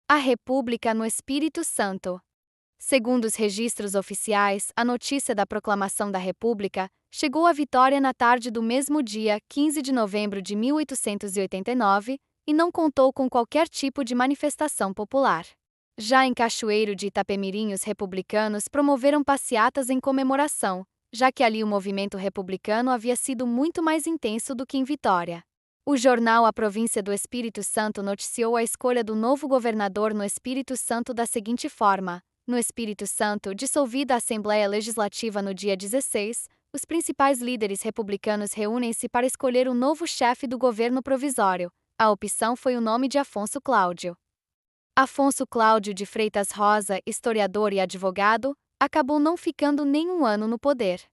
A República no Espírito Santo. Segundo os registros oficiais, a notícia da proclamação da República chegou a Vitória na tarde do mesmo dia, 15 de novembro de 1889, e não contou com qualquer tipo de manifestação popular. Já em Cachoeiro de Itapemirim, os republicanos promoveram passeatas em comemoração, já que ali o movimento republicano havia sido muito mais intenso do que em Vitória. O jornal A Província do Espírito Santo noticiou a escolha do novo governador no Espírito Santo da seguinte forma: no Espírito Santo, dissolvida a Assembleia Legislativa no dia 16, os principais líderes republicanos reúnem-se para escolher o novo chefe do governo provisório. A opção foi o nome de Afonso Cláudio. Afonso Cláudio de Freitas Rosa, historiador e advogado, acabou não ficando nem um ano no poder.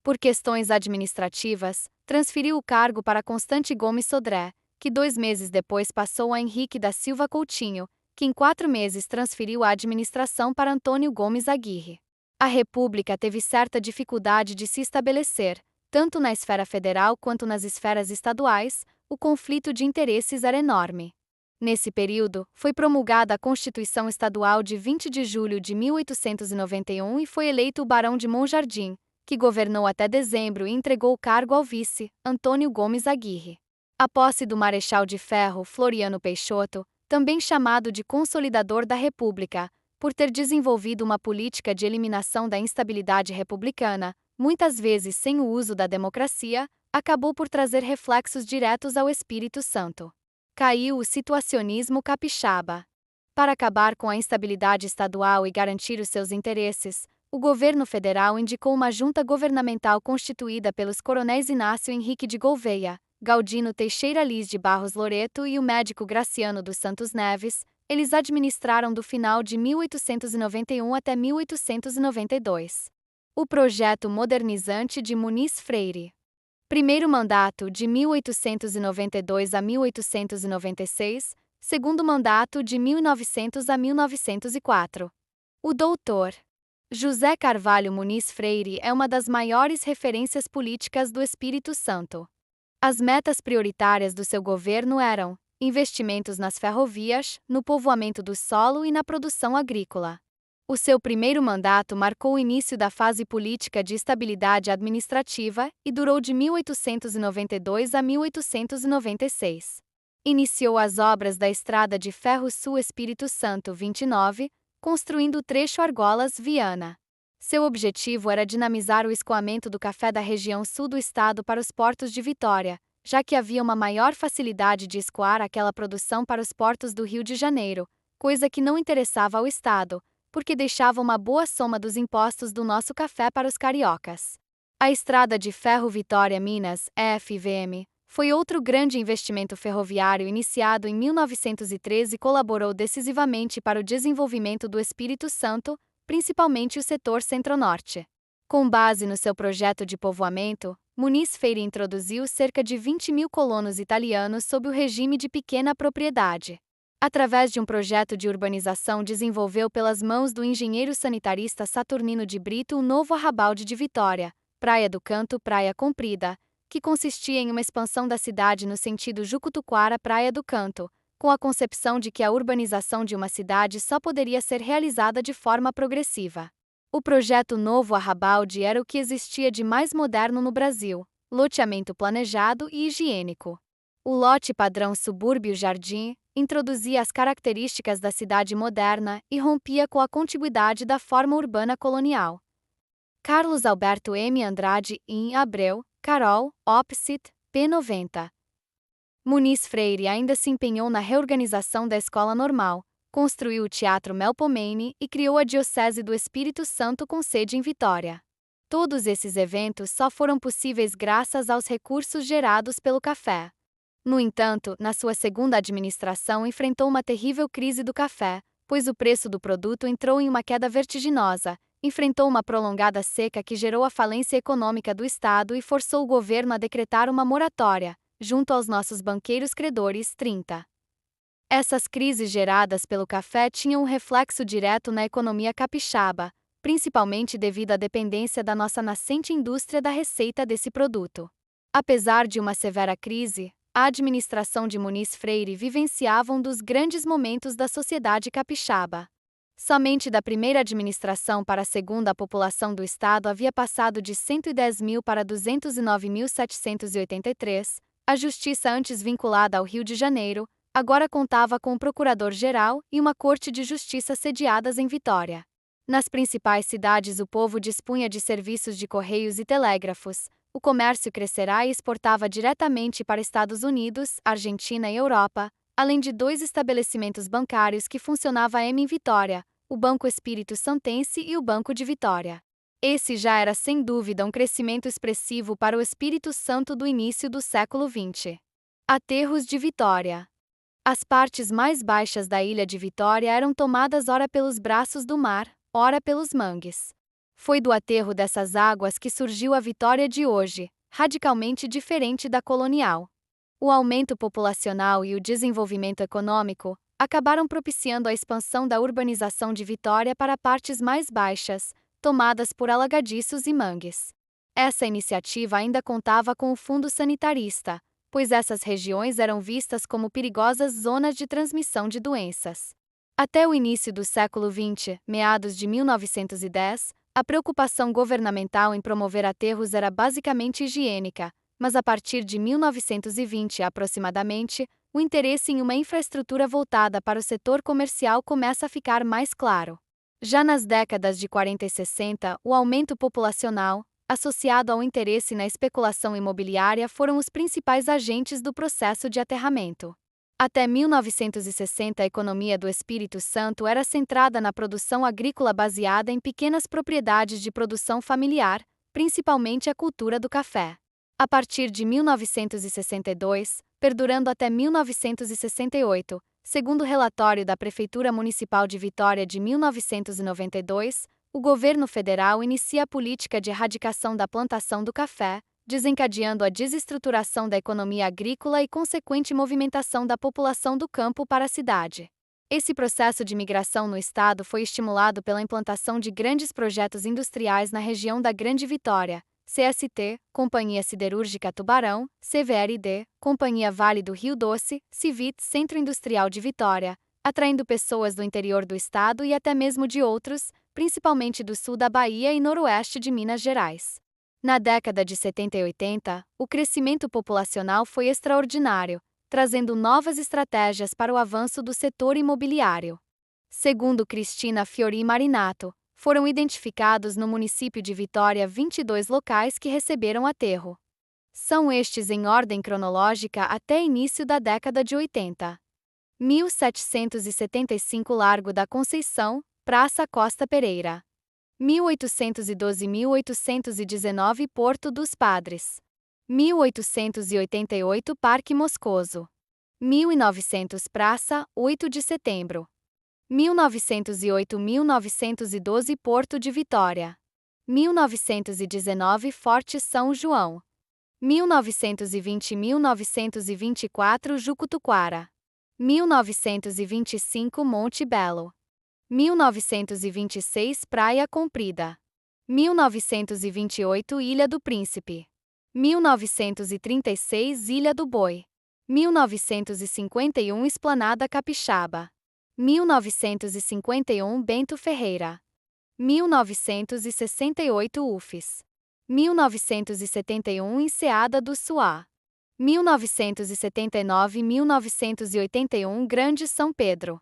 Por questões administrativas, transferiu o cargo para Constante Gomes Sodré, que 2 meses depois passou a Henrique da Silva Coutinho, que em 4 meses transferiu a administração para Antônio Gomes Aguirre. A República teve certa dificuldade de se estabelecer, tanto na esfera federal quanto nas esferas estaduais, o conflito de interesses era enorme. Nesse período, foi promulgada a Constituição Estadual de 20 de julho de 1891 e foi eleito o Barão de Monjardim, que governou até dezembro e entregou o cargo ao vice, Antônio Gomes Aguirre. A posse do Marechal de Ferro Floriano Peixoto, também chamado de Consolidador da República, por ter desenvolvido uma política de eliminação da instabilidade republicana, muitas vezes sem o uso da democracia, acabou por trazer reflexos diretos ao Espírito Santo. Caiu o situacionismo capixaba. Para acabar com a instabilidade estadual e garantir os seus interesses, o governo federal indicou uma junta governamental constituída pelos coronéis Inácio Henrique de Gouveia, Galdino Teixeira Liz de Barros Loreto e o médico Graciano dos Santos Neves. Eles administraram do final de 1891 até 1892. O projeto modernizante de Muniz Freire. Primeiro mandato, de 1892 a 1896, segundo mandato, de 1900 a 1904. O doutor José Carvalho Muniz Freire é uma das maiores referências políticas do Espírito Santo. As metas prioritárias do seu governo eram investimentos nas ferrovias, no povoamento do solo e na produção agrícola. O seu primeiro mandato marcou o início da fase política de estabilidade administrativa e durou de 1892 a 1896. Iniciou as obras da Estrada de Ferro Sul-Espírito Santo 29, construindo o trecho Argolas-Viana. Seu objetivo era dinamizar o escoamento do café da região sul do estado para os portos de Vitória, já que havia uma maior facilidade de escoar aquela produção para os portos do Rio de Janeiro, coisa que não interessava ao estado, porque deixava uma boa soma dos impostos do nosso café para os cariocas. A Estrada de Ferro Vitória-Minas, EFVM, foi outro grande investimento ferroviário iniciado em 1913 e colaborou decisivamente para o desenvolvimento do Espírito Santo, principalmente o setor centro-norte. Com base no seu projeto de povoamento, Muniz Freire introduziu cerca de 20.000 colonos italianos sob o regime de pequena propriedade. Através de um projeto de urbanização desenvolveu pelas mãos do engenheiro sanitarista Saturnino de Brito o novo arrabalde de Vitória, Praia do Canto Praia Comprida, que consistia em uma expansão da cidade no sentido Jucutuquara-Praia do Canto, com a concepção de que a urbanização de uma cidade só poderia ser realizada de forma progressiva. O projeto Novo Arrabalde era o que existia de mais moderno no Brasil, loteamento planejado e higiênico. O lote padrão Subúrbio Jardim introduzia as características da cidade moderna e rompia com a contiguidade da forma urbana colonial. Carlos Alberto M. Andrade, em Abreu, Carol, Opsit, p. 90. Muniz Freire ainda se empenhou na reorganização da escola normal, construiu o Teatro Melpomene e criou a Diocese do Espírito Santo com sede em Vitória. Todos esses eventos só foram possíveis graças aos recursos gerados pelo café. No entanto, na sua segunda administração enfrentou uma terrível crise do café, pois o preço do produto entrou em uma queda vertiginosa, enfrentou uma prolongada seca que gerou a falência econômica do Estado e forçou o governo a decretar uma moratória, junto aos nossos banqueiros credores 30. Essas crises geradas pelo café tinham um reflexo direto na economia capixaba, principalmente devido à dependência da nossa nascente indústria da receita desse produto. Apesar de uma severa crise, a administração de Muniz Freire vivenciava um dos grandes momentos da sociedade capixaba. Somente da primeira administração para a segunda, a população do estado havia passado de 110.000 para 209.783. A justiça, antes vinculada ao Rio de Janeiro, agora contava com um procurador-geral e uma corte de justiça sediadas em Vitória. Nas principais cidades, o povo dispunha de serviços de correios e telégrafos. O comércio crescerá e exportava diretamente para Estados Unidos, Argentina e Europa, além de 2 estabelecimentos bancários que funcionavam em Vitória, o Banco Espírito Santense e o Banco de Vitória. Esse já era sem dúvida um crescimento expressivo para o Espírito Santo do início do século XX. Aterros de Vitória. As partes mais baixas da ilha de Vitória eram tomadas ora pelos braços do mar, ora pelos mangues. Foi do aterro dessas águas que surgiu a Vitória de hoje, radicalmente diferente da colonial. O aumento populacional e o desenvolvimento econômico acabaram propiciando a expansão da urbanização de Vitória para partes mais baixas, tomadas por alagadiços e mangues. Essa iniciativa ainda contava com o fundo sanitarista, pois essas regiões eram vistas como perigosas zonas de transmissão de doenças. Até o início do século XX, meados de 1910, a preocupação governamental em promover aterros era basicamente higiênica, mas a partir de 1920 aproximadamente, o interesse em uma infraestrutura voltada para o setor comercial começa a ficar mais claro. Já nas décadas de 40 e 60, o aumento populacional, associado ao interesse na especulação imobiliária, foram os principais agentes do processo de aterramento. Até 1960, a economia do Espírito Santo era centrada na produção agrícola baseada em pequenas propriedades de produção familiar, principalmente a cultura do café. A partir de 1962, perdurando até 1968, segundo o relatório da Prefeitura Municipal de Vitória de 1992, o governo federal inicia a política de erradicação da plantação do café, desencadeando a desestruturação da economia agrícola e consequente movimentação da população do campo para a cidade. Esse processo de migração no estado foi estimulado pela implantação de grandes projetos industriais na região da Grande Vitória, CST, Companhia Siderúrgica Tubarão, CVRD, Companhia Vale do Rio Doce, Civit, Centro Industrial de Vitória, atraindo pessoas do interior do estado e até mesmo de outros, principalmente do sul da Bahia e noroeste de Minas Gerais. Na década de 70 e 80, o crescimento populacional foi extraordinário, trazendo novas estratégias para o avanço do setor imobiliário. Segundo Cristina Fiori Marinato, foram identificados no município de Vitória 22 locais que receberam aterro. São estes em ordem cronológica até início da década de 80. 1775 Largo da Conceição, Praça Costa Pereira. 1812-1819 Porto dos Padres. 1888 Parque Moscoso. 1900 Praça, 8 de Setembro. 1908-1912 Porto de Vitória. 1919 Forte São João. 1920-1924 Jucutuquara. 1925 Monte Belo. 1926 Praia Comprida. 1928 Ilha do Príncipe. 1936 Ilha do Boi. 1951 Esplanada Capixaba. 1951 Bento Ferreira. 1968 UFES. 1971 Enseada do Suá. 1979-1981 Grande São Pedro.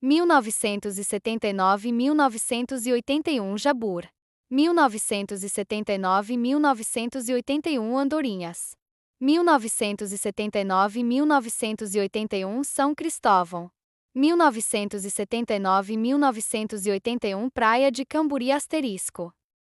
1979-1981 Jabur. 1979-1981 Andorinhas. 1979-1981 São Cristóvão. 1979-1981 Praia de Camburi asterisco.